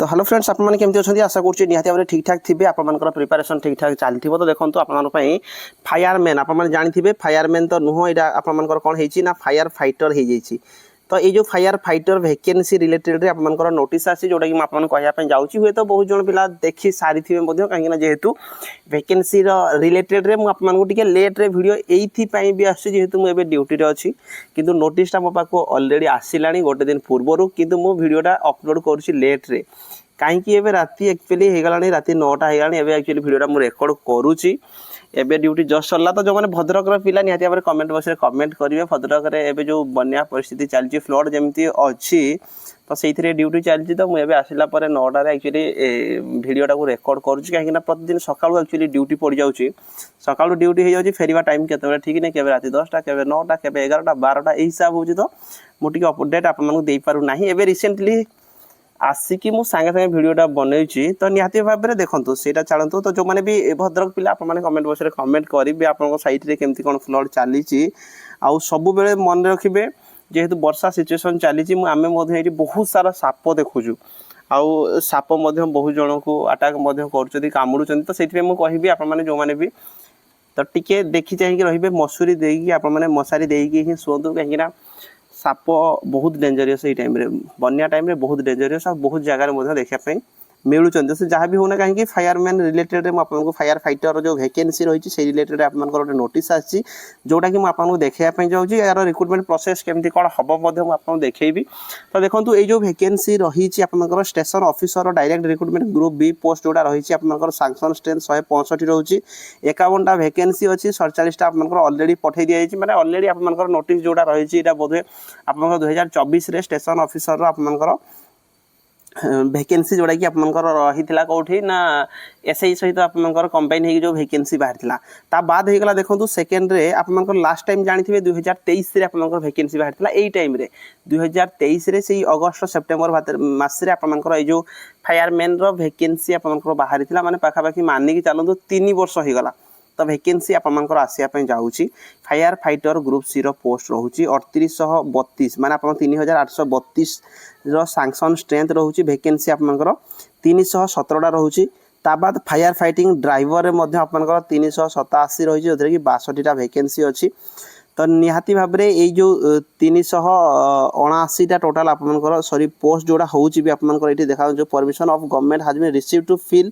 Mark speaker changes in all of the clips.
Speaker 1: तो hello friends आपने केमती अच्छा आशा करुँच निहाती भाव ठीक ठाक थे आपर प्रिपेरेसन ठीक ठाक चलती तो देखो आपंपाई फायरमैन आपने जानते फायरमैन तो नुह यहाँ आपर कौन है फायर फाइटर हो जाइए तो ये जो फायर फाइटर वैकेंसी रिलेटेड आपर नोटिस आसी जोटा कि मुझे कहवाई जाऊँगी हुए तो बहुत जन पिला देखी सारी थे कहीं जेहेतु वैकेंसी रिलेटेड मुझे लेट्रे वीडियो ये भी आसतु मुझे ड्यूटी अच्छी किंतु नोटिसटा मो पाक अलरेडी आसला गोटे दिन पूर्वर किंतु मो वीडियोटा अपलोड करुँची लेट्रे कहीं राति एक्चुअली हो गला राति 9टा हो गला एक्चुअली वीडियोटा मुझे रेकर्ड करुँची एबे ड्यूटी जस्ट सरला तो जो मैंने भद्रक पिला निहाती भाव कमेंट बॉक्स में कमेंट करेंगे भद्रक में जो बन्या परिस्थिति चलती फ्लड जमी अच्छी तो से ड्यूटी चलती तो मुझे आसला 9टार एक्चुअली वीडियोटा को रेकर्ड करुँच कहीं प्रतिदिन सकाळू एक्चुअली ड्यूटी पड़ जाऊँगी सकाळू ड्यूटी हो जाऊँगी फेरवा टाइम केते ठीक नहीं केवे राति 10टा केवे 9टा केवे 11टा 12टा यही हिसाब हो तो मुझे अपडेट आपको पारना एवं रिसेंटली आसिकी मु सांगे सांगे वीडियोटा बनई तो निहाती भाव में देखो से चलतु तो जो मैंने भी भद्रक पिला आपने कमेंट बॉक्स में कमेंट करेंगे आप साइट केमती कौन फ्लड चली आउ सब बेले मन रखिए जेहेतु वर्षा सिचुएसन चली आम बहुत सारा साप देखुचु आउ साप बहुत जन को अटाक कर कामुड़ तो से मुझे आपने जो मैंने भी तो टिके देखी चाहिए रही मसूरी देकी आपने मशारी देकी ही शुंतु कहीं साप बहुत डेंजरियस ये टाइम बन्या टाइम बहुत डेंजरियस और बहुत जगह देखापी मिलूँ से जहाँ भी होना कहीं फायरमैन रिलेटेड आपको फायर फाइटर जो वैकेंसी रही है रिलेटेड आप गोटे नोटिस आसी जोटा कि मुझे देखापी जाऊँगी यार रिक्रुटमेंट प्रोसेस केमती कौन हम आपको देखेबी तो देखो ये जो वैकेंसी रही है station officer direct recruitment group B post जोड़ा रही है सांक्शन स्ट्रेंथ 165 रोचे 51टा वैकेंसी अच्छी 47टा अलरेडी पठे दी जाए मैंने अलरेडी आप नोटिस जोड़ा रही है बोधे आप 2024 स्टेशन ऑफिसर आपंकर वैकेंसी जोड़ा कि आपंकर रही कौटी ना एसआई सहित आपंकर कंबाइन हो जो वैकेंसी बाहर ता बाद हो गला देखो सेकेंड्रे आपंकर लास्ट टाइम जानते 2023 आपंकर वैकेंसी बाहर यही टाइम 2023 से अगस्ट सेप्टेम्बर मसरे आपंकर ये जो फायरमैन वैकेंसी आपंकर बाहर माने पाखापाखि मानिकी चलतु 3 वर्ष हो गला तो वैकेंसी आपंकर आसापी जाऊँगी fire fighter group C post रोचे 3832 माने आप 3832 सांक्शन स्ट्रेंथ रोचे वैकेंसी आपंकर 317टा रोचे ताबाद फायर फाइटिंग ड्राइवर में आपंकर 387 रही है जो कि 62टा वैकेंसी अच्छी तो निहाती भाव में ये जो 379टा टोटाल आपंकर सॉरी पोस्ट जोड़ा होची भी आपंकर ये देखा जो permission of government has been received to fill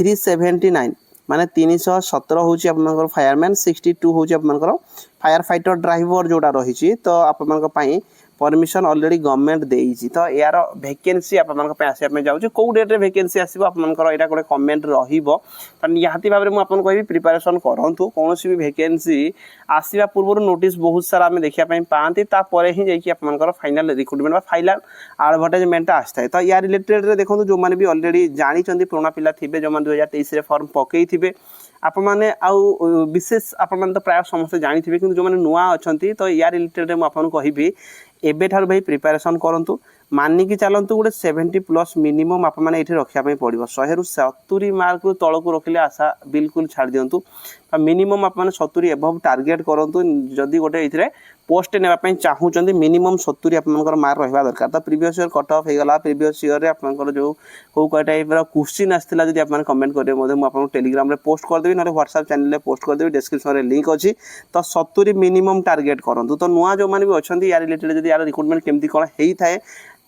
Speaker 1: 379 माने 317 होची आपनकर फायरमैन 62 होची आपनकर फायर फाइटर ड्राइवर जोड़ा रही तो आपनकर पई परमिशन ऑलरेडी गवर्नमेंट देइची तो यार वैकेंसी आपनकर आसिया पे जाउची को डेट रे वैकेंसी आसीबो आपनकर एटा कोटे कमेंट रहिबो तो निहाती भाव में मु आपन कहबी प्रिपरेशन करंतु कोनोसी भी वैकेंसी आसीबा पूर्व नोटिस बहुत सारा आमे देखिया पई पांती ता परे ही जाई कि आपनकर फाइनल रिक्रुटमेंट बा फाइनल एडवर्टाइजमेंट आस्था तो या रिलेटेड रे देखो जो माने भी ऑलरेडी जानी चंदी पुराना पिला थिबे जो माने 2023 रे फॉर्म पकई थिबे आप मैंने आउ विशेष आप तो प्राय समस्त जानी कि जो मैंने नुआ अच्छा तो या रिलेटेड मुझे कहबी एबेठार भाई प्रिपेरेसन करूँ मानिकी चलतु गोटे 70+ मिनिमम आप ये रखापी पड़ो 100 ରୁ 70 मार्क तल को रखिले आशा बिल्कुल छाड़ दिंतु मिनिमम आप 70 एबव टार्गेट करूँ जदि गोटे ये पोस्ट नापी चाहूँगी मिनिमम 70 आपंकर मार्क रहा दरकार तो प्रीवियस ईयर कट ऑफ होगा प्रीवियस ईयर रे आपंकर जो कौ टाइप क्वेश्चन आसाला जब आप कमेंट करेंगे मुझे टेलीग्राम रे पोस्ट करदेवी ना व्हाट्सएप चैनल रे पोस्ट करदेवी डिस्क्रिप्शन रे लिंक अच्छी तो 70 मिनिमम टार्गेट करूँ तो नुआ जो मैंने भी अच्छा यार रिलेटेड जब यार रिक्रुटमेंट केमती कौन होता है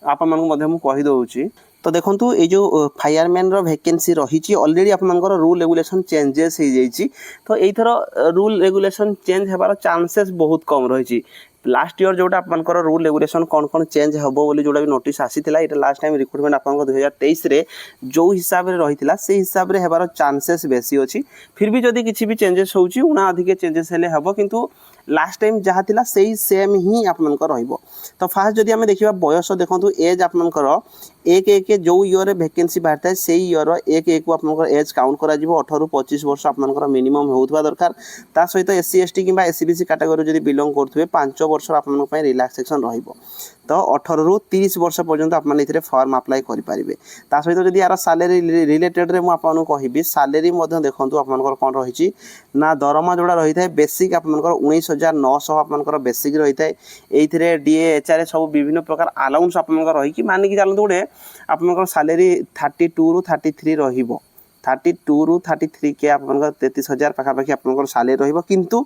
Speaker 1: आप कहीदे तो देखो ये जो फायरमैन वैकेंसी रही ऑलरेडी आपंकर रूल रेगुलेशन चेंजेस हो जाइए तो यथर रूल रेगुलेशन चेंज होबार चांसेस बहुत कम रही लास्ट ईयर जोटा आपंकर रूल रेगुलेशन कौन कौन चेंज हम बोली जोटा भी नोटिस आसीला ये लास्ट टाइम रिक्रुटमेंट आप 2023 रे जो हिसाब से रही से हिसाब से होबार चांसेस बेसी अच्छी फिर भी जदि किसी भी चेंजेस होची उना अधिक चेंजेस हेले हम किंतु लास्ट टाइम जहाँ थिला सेही सेम ही आपंकर रहिबो तो फास्ट जदि आमे देखिबा बयस देखंतु एज आपंकर एक जो ईयर वैकेंसी बाहर था से ईयर एक को आपंकर एज काउंट करा जिवो 18 ରୁ 25 वर्ष आपंकर मिनिमम होउथबा दरकार ता सहित एससी एसटी किंबा एससीबीसी कैटेगरी जदि बिलोंग करथुबे 5 वर्ष आपन पय रिलैक्सेशन रहिबो तो 18 ରୁ 30 वर्ष पर्यंत आपन इथरे फॉर्म अप्लाई करि परिबे ता सहित जदि यार सैलरी रिलेटेड रे मु आपन कहबी सैलरी मध्य देखंतु आपनकर कोन रहिछि ना दरमा जोड़ा रही था बेसिक आपनकर 33,900 ଆପଣଙ୍କର ବେସିକ୍ ରହିଥାଏ। ଏଇଥିରେ DA HR ସବୁ ବିଭିନ୍ନ ପ୍ରକାର ଆଲାଉନ୍ସ ଆପଣଙ୍କର ରହିକି ମାନିକି ଚାଲନ୍ତୁ ଗୋଟେ ଆପଣଙ୍କର ସାଲେରୀ 32 ରୁ 33 ରହିବ। 32 ରୁ 33K ଆପଣଙ୍କର 33,000 ପାଖାପାଖି ଆପଣଙ୍କର ସାଲେରୀ ରହିବ। କିନ୍ତୁ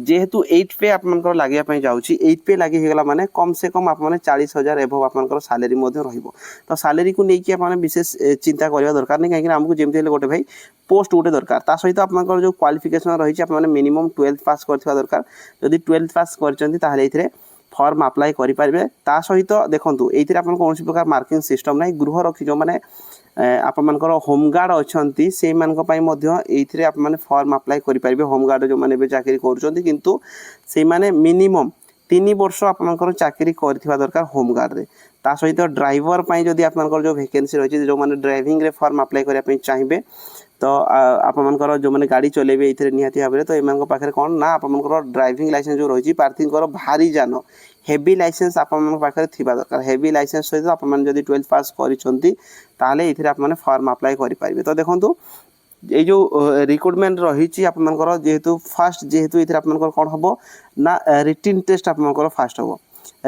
Speaker 1: ଯେହେତୁ 8 ପେ ଆପଣଙ୍କର ଲାଗିବା ପାଇଁ ଯାଉଛି, 8 ପେ ଲାଗି ହେଇଗଲା ମାନେ କମ୍ ସେ କମ୍ ଆପଣମାନେ 40,000 ଏଭବ ଆପଣଙ୍କର ସାଲେରୀ ମଧ୍ୟ ରହିବ। ତ ସାଲେରୀକୁ ନେଇକି ଆପଣ ବିଶେଷ ଚିନ୍ତା କରିବା ଦରକାର ନାହିଁ, କାହିଁକିନା ଆମକୁ ଯେମିତି ହେଲେ ଗୋଟେ ଭାଇ পোস্ট গোটে দরকার। তা সহিত আপনার যে কোয়ালিফিকেসন রয়েছে আপনার মিনিমম 12th পাস করথিবা দরকার। যদি 12th পাস করছেন তাহলে এইথিরে ফর্ম আপ্লাই করিপারে। তা সহিত দেখুন এইথিরে আপনার কৌশি প্রকার মার্কিং সিস্টম নাই। গৃহরক্ষী যে আপনার হোমগার্ড অনেক সেই এইথিরে আপনার ফর্ম আপ্লাই করিপারে। হোমগার্ড যে এবে চাকরি করছেন কিন্তু সেই মিনিমম 3 বর্ষ আপনার চাকরি করিথিবা দরকার হোমগার্ডে। তা সহিত ড্রাইভর পাই যদি আপনার যে ভ্যাকেন্সি রয়েছে যে ড্রাইভিংরে ফর্ম আপ্লাই করা চাইবে তো আপনার যে গাড়ি চলাইবে এইথিরে নিহাতি ভাবে তো এମାନଙ୍କ পাখে কোণ না আপনার ড্রাইভিং লাইসেন্স যে রয়েছে প্রার্থীঙ্কর ভারী যান হেভি লাইসেন্স আপনার পাখে থাকা দরকার। হেভি লাইসেন্স সহিত আপনার যদি 12th পাস করছেন তাহলে এইথিরে আপনার ফর্ম আপ্লাই করিপারে। তো দেখুন এই যে রিক্রুটমেন্ট রয়েছে আপনার যেহেতু ফার্স্ট যেহেতু এইথিরে আপনার কোণ হব না রিটিন টেস্ট আপনার ফার্স্ট হব।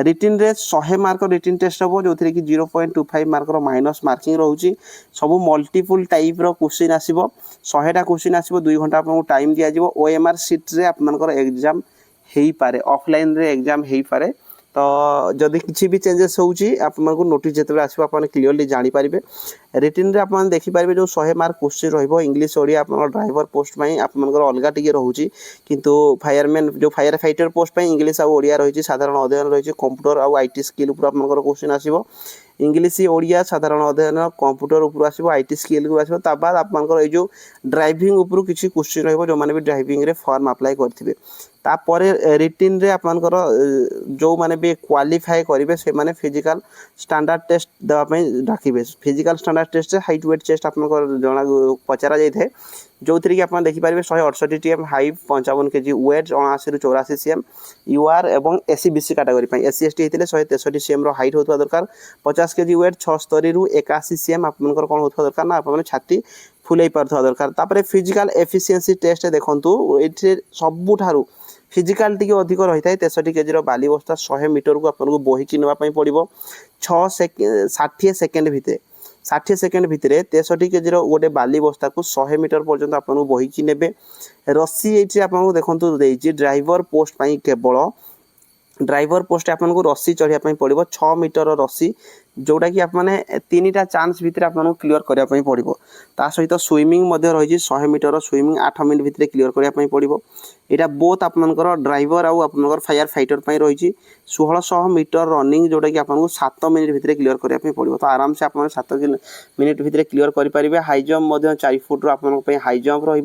Speaker 1: रिटिन रे 100 मार्क रिटिन टेस्ट हम जो कि 0.25 मार्कर माइनस मार्किंग रोचे। सब मल्टीपल टाइप क्वेश्चन आसो 100टा क्वेश्चन आसो 2 घंटा आपको टाइम दिज्व। OMR सीट्रे आपंकर एग्जाम हो पारे ऑफलाइन रे एग्जाम हो पारे। तो जदि किसी भी चेंजेस होको नोटिस जो आसो आप क्लीयरली जानीपारे। रिटिन रे आप देखिपारे जो 100 मार्क क्वेश्चन रो इंग्लीश ओडिया आप ड्राइवर पोस्ट आपंकर अलग टी रोचे किंतु फायरमैन जो फायर फाइटर पोस्ट इंग्लीश आ ओडिया रही साधारण अध्ययन रही कंप्यूटर आउ IT स्किल उपर आपंकर क्वेश्चन आसो। इंग्लीश ओडिया साधारण अध्ययन कंप्यूटर उपर आसो IT स्किल को आसो। ता बाद आपंकर ये जो ड्राइविंग उपर किसी क्वेश्चन रहिबो जो माने भी ड्राइविंग रे फॉर्म अप्लाई करथिबे। तापर रिटिन रे आपंकर जो माने भी क्वालिफाई करेंगे से माने फिजिकल स्टैंडर्ड टेस्ट देवाई डाकिबे। Physical standard test height weight chest आपंकर जना पचरा जाए जो थी कि आप देखिपारे 168 TM हाइट 55 kg वेट 79 ରୁ 84 cm UR एवं SC BC category SC ST होते 163 cm हाइट होता दरकार 50 kg वेट 76 ରୁ 81 cm आपंकर कौन होता दरकार ना आप छाती फुले पार्था दरकार। तापर फिजिकल एफिशिएंसी टेस्ट देखंतु ये सबुठारु फिजिकाल टी अधिक रही है 63 kg बाली बस्ता 100 मीटर को आपको बोहिकी नापी पड़ो 60 सेकेंड भितर 60 सेकेंड भितर 63 kg गोटे बाली बस्ता को 100 मीटर पर्यंत आपको बोहिकी ने। रस्सी ये आपको देखो ड्राइवर पोस्ट केवल ड्राइवर पोस्ट आपको रस्सी चढ़ाई पड़ो 6 मीटर रस्सी जोटा कि आपने 3टा चांस भितर आपको क्लीयर करने पड़ो। ता सहित स्विमिंग रही 100 मीटर स्विमिंग 8 मिनट भितर क्लीयर करने पड़ो। यहाँ बोथ आपंकर ड्राइवर आउ आपंकर फायर फाइटर रही 1600 मीटर रनिंग जोटा कि आपको 7 मिनट भितर क्लीयर करने पड़ो। तो आराम से आप 7 मिनट भितर क्लीयर करेंगे। हाई जंप 4 फुट आपंप हाई जंप रही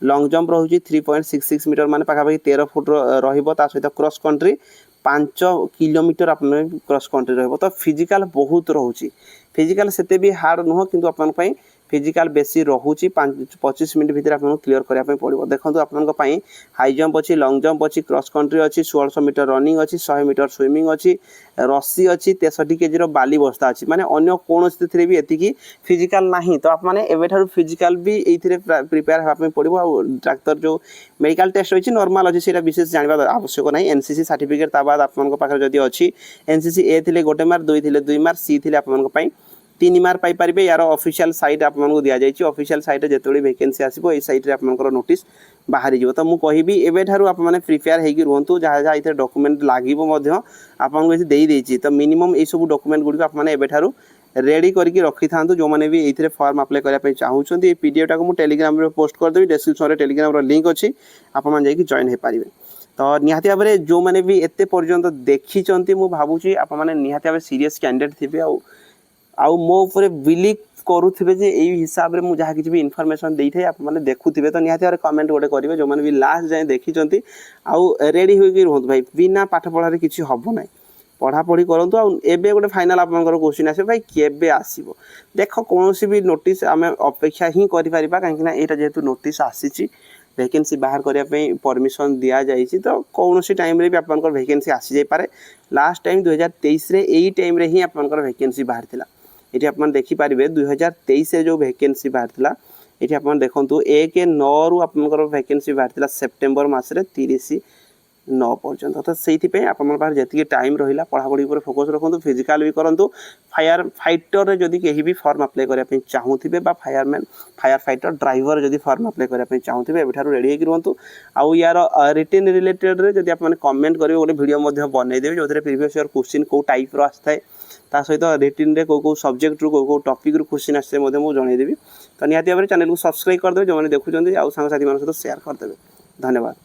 Speaker 1: लंग जंप रही 3.66 मीटर मान पाखापाखि 13 फुट रहित क्रॉस कंट्री 5 किलोमीटर आप क्रॉस कंट्री रहिबो। तो फिजिकल बहुत रोचे फिजिकल सेते भी हार्ड नुह किंतु आपन पई फिजिकल बेसी रोचे 25 मिनट भितर आपको क्लीयर करने पड़ो। देखो आपंपाई हाई जंप अच्छी लंग जंप अच्छी क्रॉस कंट्री अच्छी 1600 मीटर रनिंग अच्छी 100 मीटर स्विमिंग अच्छी रस्सी अच्छी 63 kg बाली बस्ता अच्छी माने अन्य कौन थे भी एतिकी फिजिकल नहीं। तो आपने फिजिकल भी ये प्रिपेयर होगा पड़ो। डाक्तर जो मेडिकल टेस्ट रही नॉर्मल अच्छी से विशेष जानवा आवश्यक नहीं। NCC सर्टिफिकेट ता पाखे जदि अच्छी NCC A थे 1 मार्क 2 थे 2 मार्क C थे आपंपाई 3 मार्क पाइपर। यार ऑफिशियल साइट आपको दि जाए ऑफिशियल साइट जो वैकेंसी आसो ये साइट आपंकर नोटिस बाहरी जीव। तो मुझे कहबी एबेठारु आपने प्रिपेयर होगी रुहतु जहाँ जहाँ ये डॉक्यूमेंट लगे आपको देदेजी। तो मिनिमम ये सब डॉक्यूमेंट गुड़िक आपने एबेठारु रेडी करके रखी था जो मैंने भी ये फॉर्म अप्लाई करने चाहूँगी। ये PDF टाक मुझे टेलीग्राम रे पोस्ट करदेवी डिस्क्रिप्शन में टेलीग्राम लिंक अच्छी आपने जॉइन हो पारे। तो निहाती भाव में जो मैंने भी एत पर्यंत देखी मुझे भावुँ आपने निहाती भाव सीरीयस कैंडिडेट थे आउ मो उपर बिलीव करुवे जे यही हिसाब से मुझे जहाँ किसी भी इनफॉरमेशन दे थे आपने देखुवे। तो निहाती भाव कमेंट गोटे करेंगे जो मैंने भी लास्ट जाए देखी आउ रेडी होगी रुहतु भाई बिना पाठ पढ़ारे किसी हम ना पढ़ापढ़ी करूँ। आबे गोटे फाइनाल आपंकर क्वेश्चन आस भाई केबे आसो देख कौन भी नोटिस आम अपेक्षा ही करें कहीं यहाँ जेहेतु नोटिस आसी वैकेंसी बाहर करने परमिशन दि जाए तो कौन टाइम भी आपंकर वैकेंसी आसी जापे। लास्ट टाइम 2023 यही टाइम ही आपंकर वैकेंसी बाहर था। ये आप देखिपारे 2023 जो वैकेंसी बाहर था ये आप देखो 1/9 रु आपंकर वैकेंसी बाहर था सेप्टेम्बर मसरे 30 9 पर्यंत तो से आपके जी टाइम रहा पढ़ापढ़ी पर फोकस रखुद फिजिकाल भी करूँ फायर फाइटर जदि कहीं भी फॉर्म अप्लाई करने चाहूथे फायरमैन फायर फाइटर ड्राइवर जदि फॉर्म अप्लाई करने चाहूथे एठार रेडी होकर रुहतु आउ यार रिटेन रिलेटेड जब आप कमेंट करेंगे गोटे भिडियो बनईदेवी जो प्रीवियस ईयर क्वेश्चन कौ टाइप आए ता सहित रिटिन रे कौ सब्जेक्ट रू कौ टॉपिक रू क्वेश्चन आसे मुझे जनईदेवी तो निहाती भाव चैनल को सब्सक्राइब करदे जो मैंने देखुं आउ सांगसाथी मान सहित शेयर करदे। धन्यवाद।